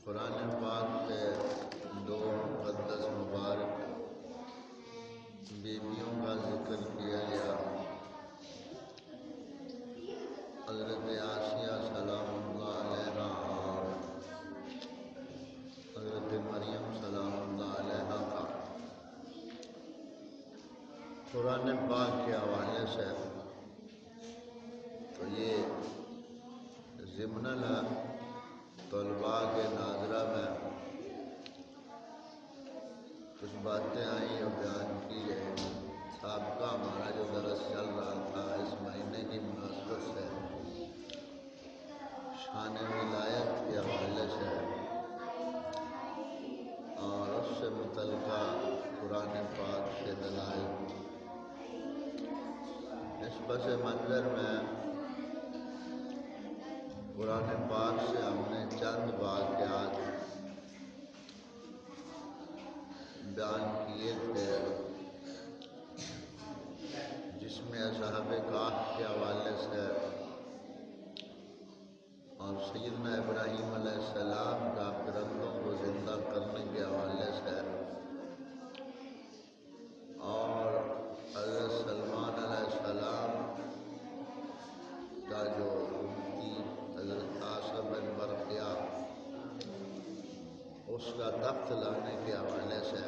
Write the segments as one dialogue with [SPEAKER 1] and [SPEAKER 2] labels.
[SPEAKER 1] قرآن پاک سے دو مقدس مبارک بیویوں کا ذکر کیا گیا۔ حضرت آسیہ سلام اللہ علیہا اور حضرت مریم سلام اللہ علیہا کا قرآن پاک کے حوالے سے تو یہ ضمن طلباء کے ناظرہ میں کچھ باتیں آئیں اور بیان کی گئی۔ سابقہ ہمارا جو درس چل رہا تھا اس مہینے کی مناسبت سے شان ولایت کے حوالے سے اور اس سے متعلقہ قرآن پاک کے دلائل، اس پس منظر میں قرآن پاک سے ہم نے چند واقعات بیان کیے تھے جس میں اصحاب کہف کے حوالے سے اور سیدنا ابراہیم علیہ السلام کا پرندوں کو زندہ کرنے کے حوالے سے اور حضرت سلمان علیہ السلام کا جو حضرت عاصم بن برقیہ اس کا تخت لانے کے حوالے سے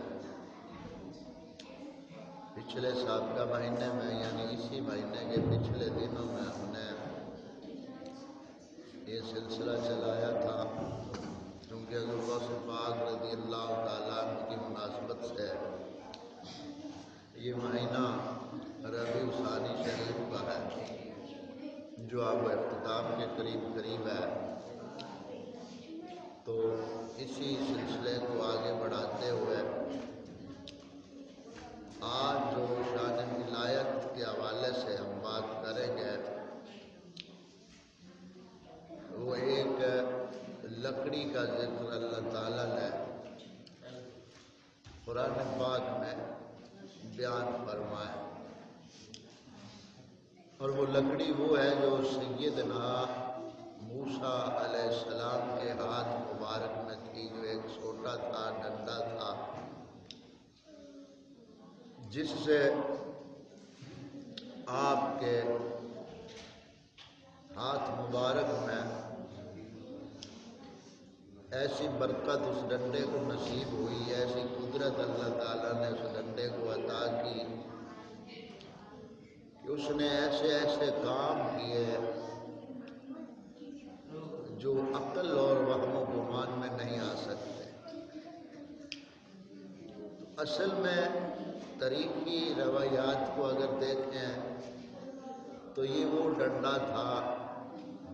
[SPEAKER 1] پچھلے سابقہ مہینے میں یعنی اسی مہینے کے پچھلے دنوں میں ہم نے یہ سلسلہ چلایا تھا، کیونکہ حضرت غوث پاک رضی اللہ تعالیٰ عنہ کی مناسبت سے یہ مہینہ ربیع الثانی شریف کا ہے جو اب اختتام کے قریب ہے، تو اسی سلسلے کو آگے بڑھاتے ہوئے آج جو شان ولایت کے حوالے سے ہم بات کریں گے وہ ایک لکڑی کا ذکر اللہ تعالیٰ نے قرآن پاک میں بیان فرمایا، اور وہ لکڑی وہ ہے جو سیدنا موسیٰ علیہ السلام کے ہاتھ مبارک میں تھی، جو ایک چھوٹا تھا، ڈنڈا تھا، جس سے آپ کے ہاتھ مبارک میں ایسی برکت اس ڈنڈے کو نصیب ہوئی، ایسی قدرت اللہ تعالیٰ نے اس ڈنڈے کو عطا کی کہ اس نے ایسے ایسے کام کیے جو عقل اور وہم و گمان میں نہیں آ سکتے۔ اصل میں تاریخی روایات کو اگر دیکھیں تو یہ وہ ڈنڈا تھا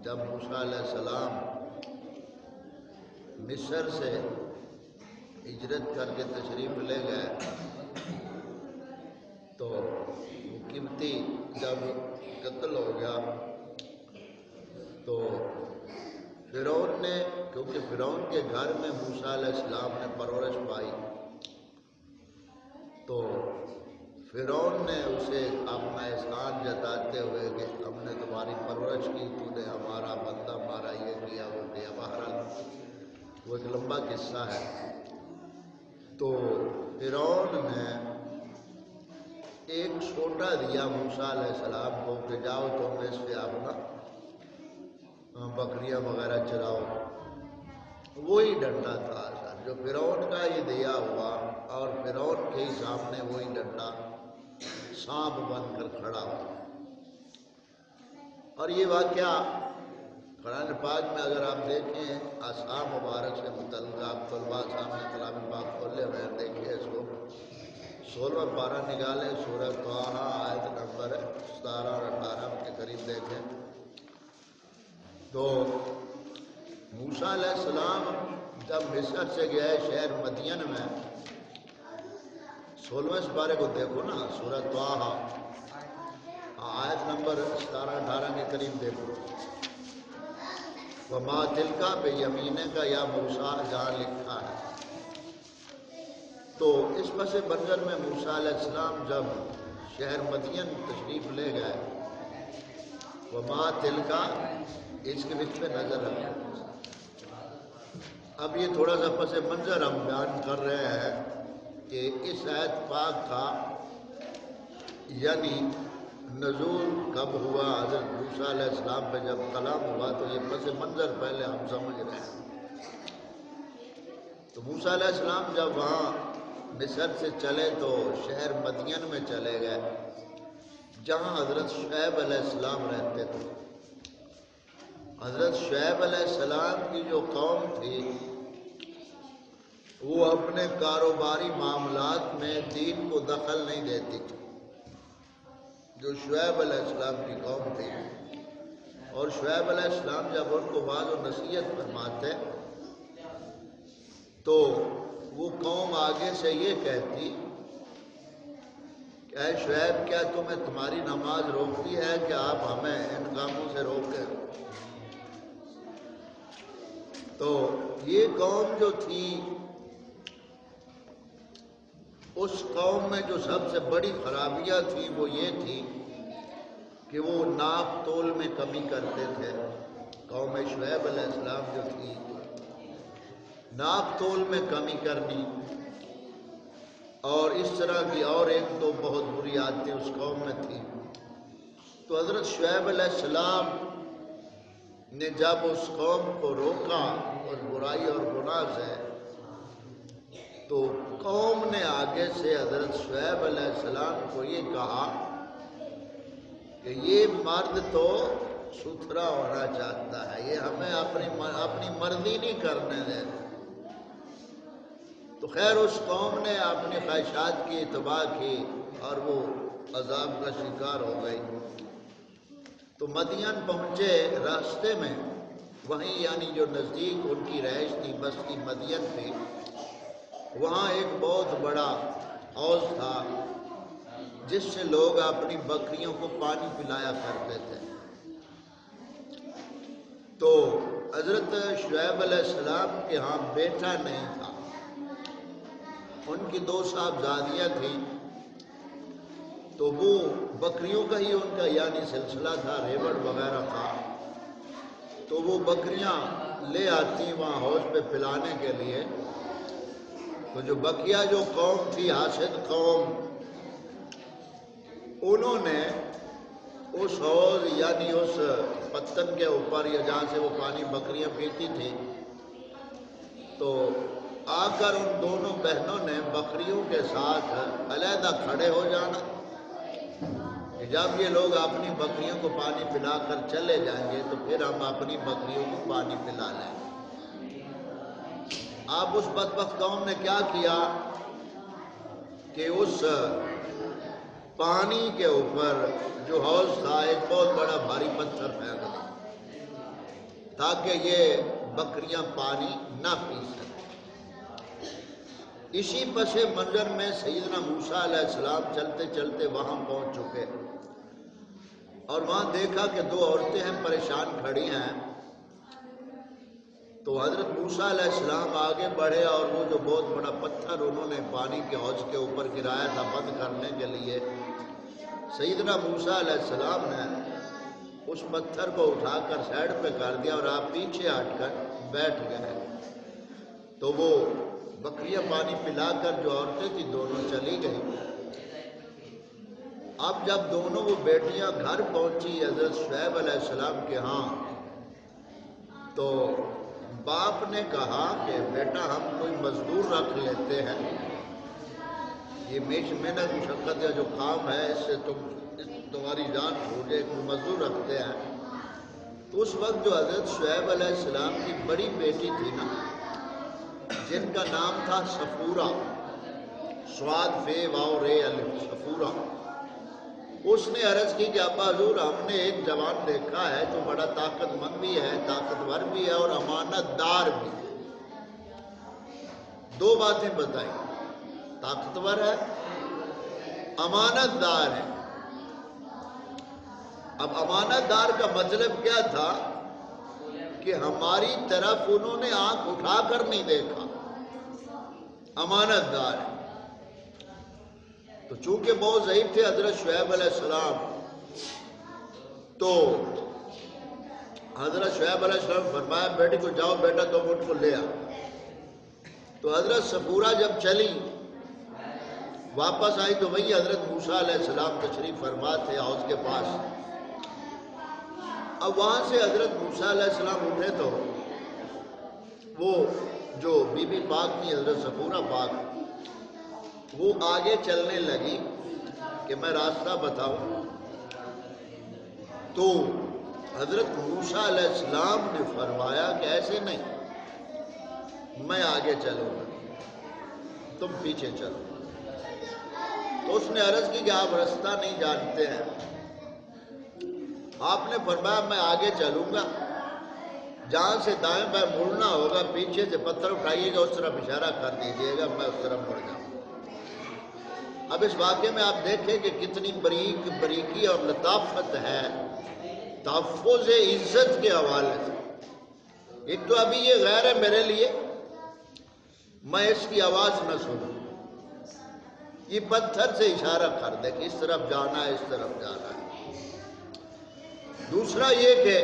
[SPEAKER 1] جب موسیٰ علیہ السلام مصر سے ہجرت کر کے تشریف لے گئے تو وہ قبطی جب قتل ہو گیا تو فرعون نے، کیونکہ فرعون کے گھر میں موسیٰ علیہ السلام نے پرورش پائی، تو فرعون نے اسے اپنا احسان جتاتے ہوئے کہ ہم نے تمہاری پرورش کی، تو نے ہمارا بندہ مارا، یہ کیا وہ کیا، بہرحال وہ ایک لمبا قصہ ہے۔ تو فرعون نے ایک چھوٹا دیا موسیٰ علیہ السلام کو کہ جاؤ تم اس سے اپنا بکریاں وغیرہ چراؤ۔ وہی ڈنڈا تھا جو فرعون کا ہی دیا ہوا، اور فرعون کے ہی سامنے وہی ڈنڈا سانپ بن کر کھڑا ہوا۔ اور یہ واقعہ قرآن پاک میں اگر آپ دیکھیں اصحاب مبارک سے متعلق، آپ طلباء سامنے کلام پاک کھولے ہوئے دیکھیے اس کو، 16واں پارہ نکالے، سورہ طٰہٰ آیت نمبر 17 اور 18 کے قریب دیکھیں تو موسیٰ علیہ السلام جب مصر سے گئے شہر مدین میں، 16ویں پارے کو دیکھو نا، سورہ طٰہٰ آیت نمبر 17-18 کے قریب دیکھو، وَمَا تِلْكَ بِيَمِينِكَ یا موسیٰ جہاں لکھا ہے۔ تو اس پس منظر میں موسیٰ علیہ السلام جب شہر مدین تشریف لے گئے، وَمَا تِلْكَ اس کے بچ میں نظر رکھیں، اب یہ تھوڑا سا پس منظر ہم بیان کر رہے ہیں کہ اس آیت پاک کا یعنی نزول کب ہوا، حضرت موسیٰ علیہ السلام پہ جب کلام ہوا، تو یہ پس منظر پہلے ہم سمجھ رہے ہیں۔ تو موسیٰ علیہ السلام جب وہاں مصر سے چلے تو شہر مدین میں چلے گئے، جہاں حضرت شعیب علیہ السلام رہتے تھے۔ حضرت شعیب علیہ السلام کی جو قوم تھی وہ اپنے کاروباری معاملات میں دین کو دخل نہیں دیتی تھی، جو شعیب علیہ السلام کی قوم تھی۔ اور شعیب علیہ السلام جب ان کو واعظ و نصیحت فرماتے تو وہ قوم آگے سے یہ کہتی کہ اے شعیب، کیا تمہیں تمہاری نماز روکتی ہے کہ آپ ہمیں ان کاموں سے روکیں؟ تو یہ قوم جو تھی، اس قوم میں جو سب سے بڑی خرابیاں تھی وہ یہ تھی کہ وہ ناپ تول میں کمی کرتے تھے۔ قوم شعیب علیہ السلام جو تھی، ناپ تول میں کمی کرنی، اور اس طرح کی اور ایک دو بہت بری عادتیں اس قوم میں تھی۔ تو حضرت شعیب علیہ السلام نے جب اس قوم کو روکا اس برائی اور گناہ سے، تو قوم نے آگے سے حضرت شعیب علیہ السلام کو یہ کہا کہ یہ مرد تو ستھرا ہونا چاہتا ہے، یہ ہمیں اپنی مرضی نہیں کرنے دے۔ تو خیر اس قوم نے اپنی خواہشات کی اتباع کی اور وہ عذاب کا شکار ہو گئی۔ تو مدین پہنچے، راستے میں وہیں یعنی جو نزدیک ان کی رہائش تھی، بستی مدین تھی، وہاں ایک بہت بڑا حوض تھا جس سے لوگ اپنی بکریوں کو پانی پلایا کرتے تھے۔ تو حضرت شعیب علیہ السلام کے ہاں بیٹا نہیں تھا، ان کی دو صاحبزادیاں تھیں، تو وہ بکریوں کا ہی ان کا یعنی سلسلہ تھا، ریوڑ وغیرہ کا۔ تو وہ بکریاں لے آتی وہاں حوض پہ پلانے کے لیے۔ تو جو بقیہ جو قوم تھی، حاسد قوم، انہوں نے اس حوض یعنی اس پتن کے اوپر یا جہاں سے وہ پانی بکریاں پیتی تھی، تو آ کر ان دونوں بہنوں نے بکریوں کے ساتھ علیحدہ کھڑے ہو جانا کہ جب یہ لوگ اپنی بکریوں کو پانی پلا کر چلے جائیں گے تو پھر ہم اپنی بکریوں کو پانی پلا لیں گے۔ اب اس بدبخت قوم نے کیا کیا کہ اس پانی کے اوپر جو حوض تھا ایک بہت بڑا بھاری پتھر پھینک دیا تاکہ یہ بکریاں پانی نہ پی سکیں۔ اسی پس منظر میں سیدنا موسیٰ علیہ السلام چلتے چلتے وہاں پہنچ چکے، اور وہاں دیکھا کہ دو عورتیں ہیں پریشان کھڑی ہیں۔ تو حضرت موسیٰ علیہ السلام آگے بڑھے اور وہ جو بہت بڑا پتھر انہوں نے پانی کے حوض کے اوپر گرایا تھا بند کرنے کے لیے، سیدنا موسیٰ علیہ السلام نے اس پتھر کو اٹھا کر سائڈ پہ کر دیا اور آپ پیچھے ہٹ کر بیٹھ گئے۔ تو وہ بکریاں پانی پلا کر جو عورتیں تھیں دونوں چلی گئی۔ اب جب دونوں وہ بیٹیاں گھر پہنچی حضرت شعیب علیہ السلام کے ہاں، تو باپ نے کہا کہ بیٹا ہم کوئی مزدور رکھ لیتے ہیں، یہ محنت مشقت یا جو کام ہے اس سے تمہاری جان چھوٹ جائے، کوئی مزدور رکھتے ہیں۔ تو اس وقت جو حضرت شعیب علیہ السلام کی بڑی بیٹی تھی نا، جن کا نام تھا صفورہ، سواد فے واو رے الف، صفورہ، اس نے عرض کی کہ ابا حضور ہم نے ایک جوان دیکھا ہے جو بڑا طاقت مند بھی ہے، طاقتور بھی ہے اور امانت دار بھی۔ دو باتیں بتائیں، طاقتور ہے، امانت دار ہے۔ اب امانت دار کا مطلب کیا تھا کہ ہماری طرف انہوں نے آنکھ اٹھا کر نہیں دیکھا، امانت دار ہے۔ تو چونکہ بہت ضعیف تھے حضرت شعیب علیہ السلام، تو حضرت شعیب علیہ السلام فرمایا بیٹی کو جاؤ بیٹا تم اٹھ کو لے آ. تو حضرت صفورہ جب چلی واپس آئی تو وہی حضرت موسیٰ علیہ السلام تشریف فرما تھے حوض کے پاس. اب وہاں سے حضرت موسیٰ علیہ السلام اٹھے تو وہ جو بی بی پاک تھی حضرت صفورہ پاک وہ آگے چلنے لگی کہ میں راستہ بتاؤں. تو حضرت موسیٰ علیہ السلام نے فرمایا کہ ایسے نہیں، میں آگے چلوں گا تم پیچھے چلو. تو اس نے عرض کی کہ آپ رستہ نہیں جانتے ہیں. آپ نے فرمایا میں آگے چلوں گا، جہاں سے دائیں بائیں مڑنا ہوگا پیچھے سے پتھر اٹھائیے گا اس طرف اشارہ کر دیجیے گا میں اس طرف مڑ جاؤں. اب اس واقعے میں آپ دیکھیں کہ کتنی بریکی اور لطافت ہے تحفظ عزت کے حوالے سے. ایک تو ابھی یہ غیر ہے میرے لیے، میں اس کی آواز نہ سنوں، یہ پتھر سے اشارہ کر دے کہ اس طرف جانا ہے اس طرف جانا ہے. دوسرا یہ کہ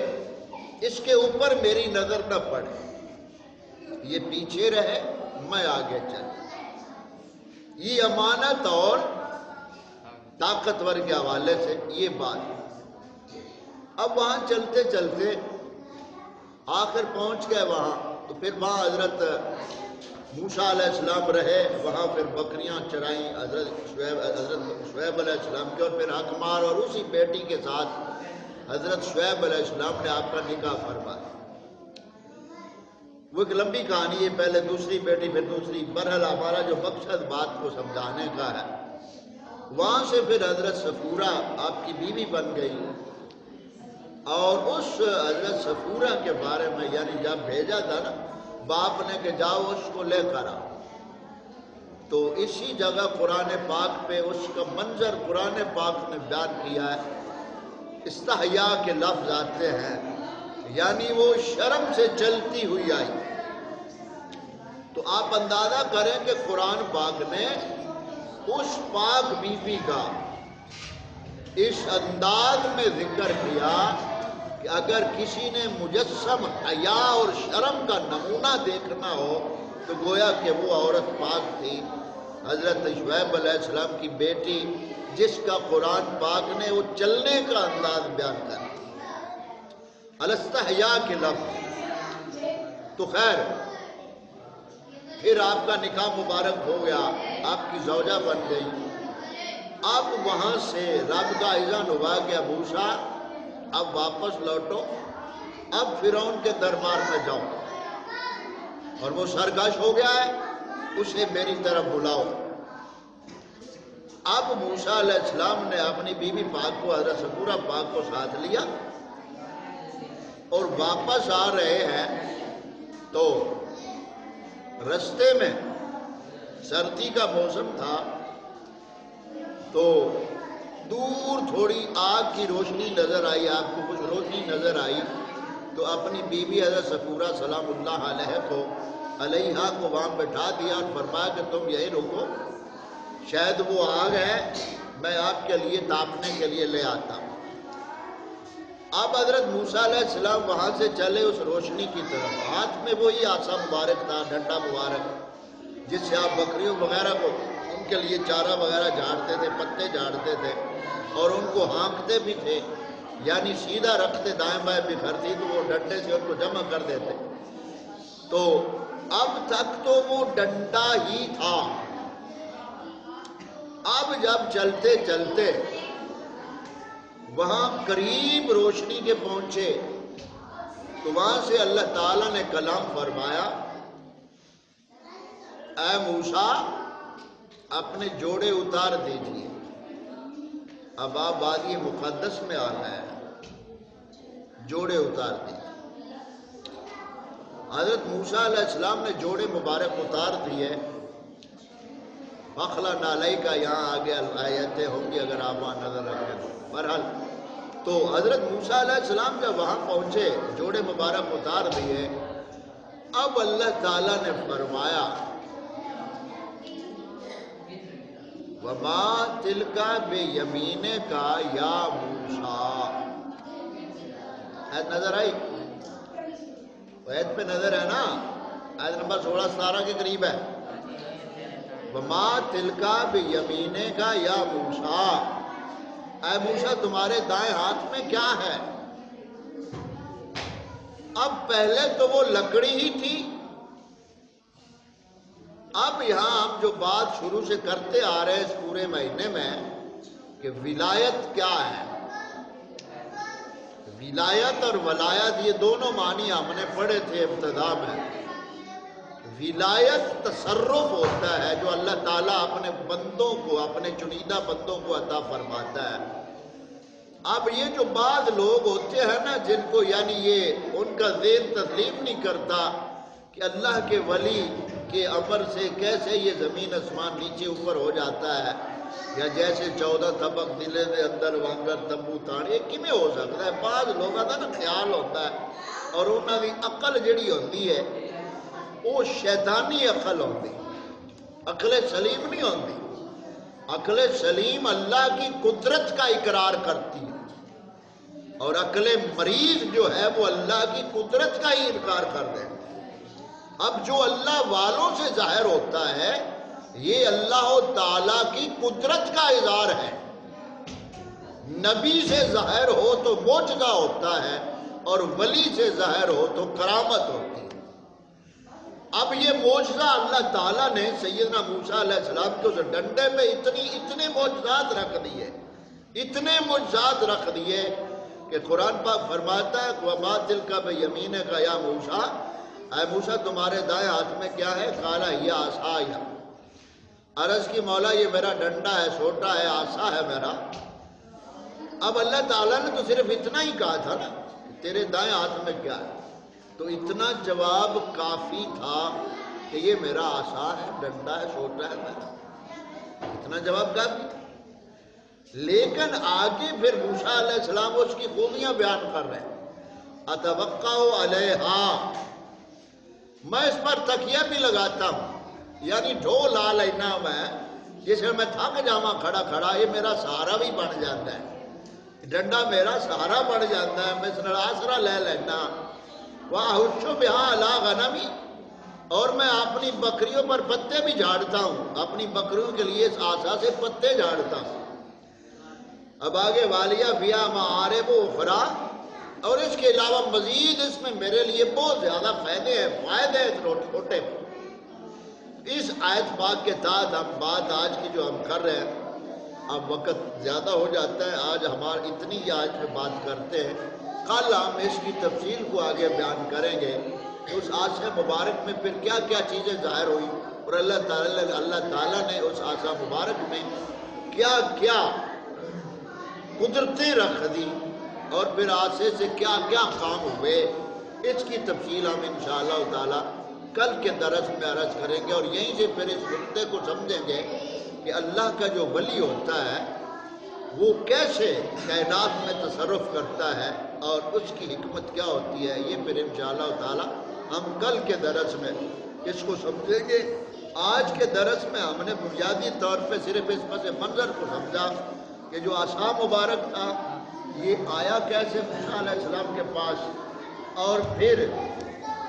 [SPEAKER 1] اس کے اوپر میری نظر نہ پڑے، یہ پیچھے رہے میں آگے چلوں. یہ امانت اور طاقتور کے حوالے سے یہ بات. اب وہاں چلتے چلتے آخر پہنچ گئے وہاں. تو پھر وہاں حضرت موسیٰ علیہ السلام رہے، وہاں پھر بکریاں چرائیں حضرت شعیب علیہ السلام کی، اور پھر حکمار اور اسی بیٹی کے ساتھ حضرت شعیب علیہ السلام نے آپ کا نکاح فرمایا. وہ ایک لمبی کہانی ہے، پہلے دوسری بیٹی پھر دوسری. برحال ہمارا جو مقصد بات کو سمجھانے کا ہے، وہاں سے پھر حضرت صفورہ آپ کی بیوی بن گئی. اور اس حضرت صفورہ کے بارے میں یعنی جب بھیجا تھا نا باپ نے کہ جاؤ اس کو لے کر آؤ، تو اسی جگہ قرآن پاک پہ اس کا منظر قرآن پاک نے بیان کیا ہے. استحیاء کے لفظ آتے ہیں یعنی وہ شرم سے چلتی ہوئی آئی. تو آپ اندازہ کریں کہ قرآن پاک نے اس پاک بی بی کا اس انداز میں ذکر کیا کہ اگر کسی نے مجسم حیا اور شرم کا نمونہ دیکھنا ہو تو گویا کہ وہ عورت پاک تھی حضرت شعیب علیہ السلام کی بیٹی، جس کا قرآن پاک نے وہ چلنے کا انداز بیان کر الاستحیاء کے لفظ. تو خیر پھر آپ کا نکاح مبارک ہو گیا، آپ کی زوجہ بن گئی. اب وہاں سے رب کا اذن ہوا کہ موسیٰ اب واپس لوٹو، اب فرعون کے دربار میں جاؤ اور وہ سرکش ہو گیا ہے اسے میری طرف بلاؤ. اب موسیٰ علیہ السلام نے اپنی بیوی پاک کو حضرت صفورہ پاک کو ساتھ لیا اور واپس آ رہے ہیں. تو رستے میں سردی کا موسم تھا، تو دور تھوڑی آگ کی روشنی نظر آئی، آپ کو کچھ روشنی نظر آئی. تو اپنی بیوی حضرت صفورہ سلام اللہ علیہا کو وہاں بٹھا دیا اور فرمایا کہ تم یہی رکو، شاید وہ آگ ہے میں آپ کے لیے تاپنے کے لیے لے آتا ہوں. اب حضرت موسیٰ علیہ السلام وہاں سے چلے اس روشنی کی طرف. ہاتھ میں وہی عصا مبارک تھا، ڈنڈا مبارک، جس سے آپ بکریوں وغیرہ کو ان کے لیے چارہ وغیرہ جھاڑتے تھے، پتے جھاڑتے تھے اور ان کو ہانکتے بھی تھے، یعنی سیدھا رکھتے دائیں بائیں بکھرتی تو وہ ڈنڈے سے ان کو جمع کر دیتے. تو اب تک تو وہ ڈنڈا ہی تھا. اب جب چلتے چلتے وہاں قریب روشنی کے پہنچے تو وہاں سے اللہ تعالیٰ نے کلام فرمایا، اے موسیٰ اپنے جوڑے اتار دیجئے. اب آپ وادی مقدس میں آنا ہے، جوڑے اتار دیجئے. حضرت موسیٰ علیہ السلام نے جوڑے مبارک اتار دیے. فخلا نالائی کا یہاں آگے آیتیں ہوں گی اگر آپ وہاں نظر رکھیں. بہرحال تو حضرت موسیٰ علیہ السلام جب وہاں پہنچے جوڑے مبارک اتار دیے. اب اللہ تعالیٰ نے فرمایا وَمَا تِلْكَ بِيَمِينِكَ يَا مُوسَىٰ. نظر آئی آیت پہ نظر ہے نا، آیت نمبر 16-17 کے قریب ہے. وما تلکا بیمینے کا یا موسیٰ، اے موسیٰ تمہارے دائیں ہاتھ میں کیا ہے؟ اب پہلے تو وہ لکڑی ہی تھی، اب یہاں ہم جو بات شروع سے کرتے آ رہے ہیں اس پورے مہینے میں کہ ولایت کیا ہے. ولایت اور ولایت یہ دونوں معنی ہم نے پڑھے تھے ابتدا میں. ولایت تصرف ہوتا ہے جو اللہ تعالیٰ اپنے بندوں کو، اپنے چنیدہ بندوں کو عطا فرماتا ہے. اب یہ جو بعض لوگ ہوتے ہیں نا جن کو یعنی یہ ان کا ذہن تسلیم نہیں کرتا کہ اللہ کے ولی کے امر سے کیسے یہ زمین آسمان نیچے اوپر ہو جاتا ہے، یا جیسے 14 طبق دلے دے اندر وانگر تمبو تاڑ، یہ کیویں ہو سکتا ہے؟ بعض لوگوں کا نا خیال ہوتا ہے اور انہوں کی عقل جڑی ہوتی ہے وہ شیطانی عقل ہوتی، عقل سلیم نہیں ہوتی. عقل سلیم اللہ کی قدرت کا اقرار کرتی ہے اور عقل مریض جو ہے وہ اللہ کی قدرت کا ہی انکار کر دے. اب جو اللہ والوں سے ظاہر ہوتا ہے یہ اللہ تعالیٰ کی قدرت کا اظہار ہے. نبی سے ظاہر ہو تو معجزہ ہوتا ہے اور ولی سے ظاہر ہو تو کرامت ہوتی ہے. اب یہ معجزہ اللہ تعالیٰ نے سیدنا موسیٰ علیہ السلام کے اس ڈنڈے پہ اتنے معجزات رکھ دیے، اتنے معجزات رکھ دیے کہ قرآن پاک فرماتا ہے وَمَا تِلْكَ بِيَمِينِكَ يَا موسیٰ، اے موسیٰ تمہارے دائیں ہاتھ میں کیا ہے؟ قَالَ هِيَ عَصَايَ، عرض کی مولا یہ میرا ڈنڈا ہے، سوٹا ہے، عصا ہے میرا. اب اللہ تعالیٰ نے تو صرف اتنا ہی کہا تھا نا تیرے دائیں ہاتھ میں کیا ہے، تو اتنا جواب کافی تھا کہ یہ میرا عصا ہے، ڈنڈا ہے، سوٹا ہے میرا، اتنا جواب کافی تھا. لیکن آگے پھر موسیٰ علیہ السلام اس کی خوبیاں بیان کر رہے ہیں. اتوقع علیہا، میں اس پر تکیہ بھی لگاتا ہوں، یعنی ڈھو لا لینا میں، جس میں تھک جاواں کھڑا کھڑا، یہ میرا سہارا بھی بن جاتا ہے، ڈنڈا میرا سہارا بن جاتا ہے، میں اس نال آسرا لے لینا. وَأَحُشُّ بِهَا عَلَىٰ غَنَمِي، اور میں اپنی بکریوں پر پتے بھی جھاڑتا ہوں، اپنی بکریوں کے لیے اس آسا سے پتے جھاڑتا ہوں. اب آگے والیہ فیہا مآرب اخرى، اور اس کے علاوہ مزید اس میں میرے لیے بہت زیادہ فائدے ہیں چھوٹے. اس آیت پاک کے تحت ہم بات آج کی جو ہم کر رہے ہیں، اب وقت زیادہ ہو جاتا ہے، آج ہمارا اتنی ہی آج پہ بات کرتے ہیں، کل ہم اس کی تفصیل کو آگے بیان کریں گے. اس آسا مبارک میں پھر کیا کیا چیزیں ظاہر ہوئی اور اللہ تعالیٰ نے اس آسا مبارک میں کیا کیا قدرتیں رکھ دی اور پھر آسے سے کیا کیا کام ہوئے، اس کی تفصیل ہم انشاءاللہ تعالیٰ کل کے درس میں عرض کریں گے. اور یہیں سے پھر اس نقطے کو سمجھیں گے کہ اللہ کا جو ولی ہوتا ہے وہ کیسے کائنات میں تصرف کرتا ہے اور اس کی حکمت کیا ہوتی ہے. یہ پھر انشاءاللہ تعالی ہم کل کے درس میں اس کو سمجھیں گے. آج کے درس میں ہم نے بنیادی طور پہ صرف اس پس منظر کو سمجھا کہ جو عصا مبارک تھا یہ آیا کیسے موسیٰ علیہ السلام کے پاس، اور پھر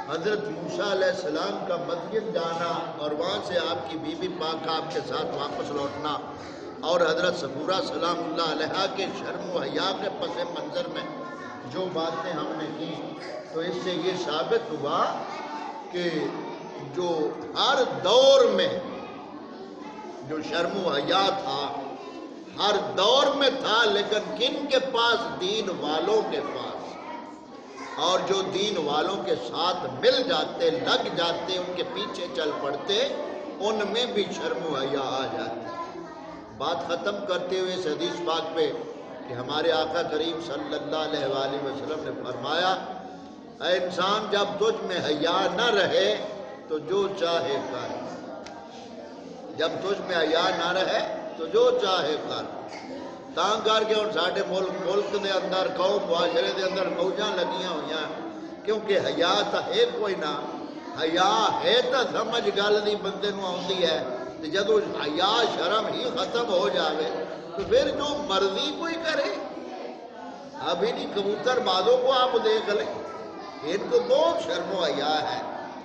[SPEAKER 1] حضرت موسیٰ علیہ السلام کا مدین جانا اور وہاں سے آپ کی بی بی پاک آپ کے ساتھ واپس لوٹنا، اور حضرت صبورہ سلام اللہ علیہ کے شرم و حیا کے پس منظر میں جو باتیں ہم نے کی، تو اس سے یہ ثابت ہوا کہ جو ہر دور میں جو شرم و حیا تھا ہر دور میں تھا، لیکن کن کے پاس؟ دین والوں کے پاس. اور جو دین والوں کے ساتھ مل جاتے، لگ جاتے، ان کے پیچھے چل پڑتے، ان میں بھی شرم و حیا آ جاتی. بات ختم کرتے ہوئے اس حدیث پاک پہ کہ ہمارے آقا کریم صلی اللہ علیہ وآلہ وسلم نے فرمایا، اے انسان جب تجھ میں حیا نہ رہے تو جو چاہے کر. جب تجھ میں حیا نہ رہے تو جو چاہے کر. تاں کر کے اور ساڑھے ملک دے اندر قوم معاشرے دے اندر فوجاں لگیاں ہویاں کیونکہ حیا تا ہے کوئی نہ. حیا ہے تا سمجھ گل دی بندے نو آندی ہے، جدو حیا شرم ہی ختم ہو جاوے تو پھر جو مرضی کوئی کرے. ابھی نہیں کبوتر بازوں کو آپ دیکھ لیں، ان کو بہت شرم و حیا ہے،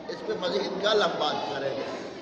[SPEAKER 1] اس پہ مزید کل ہم بات کریں گے۔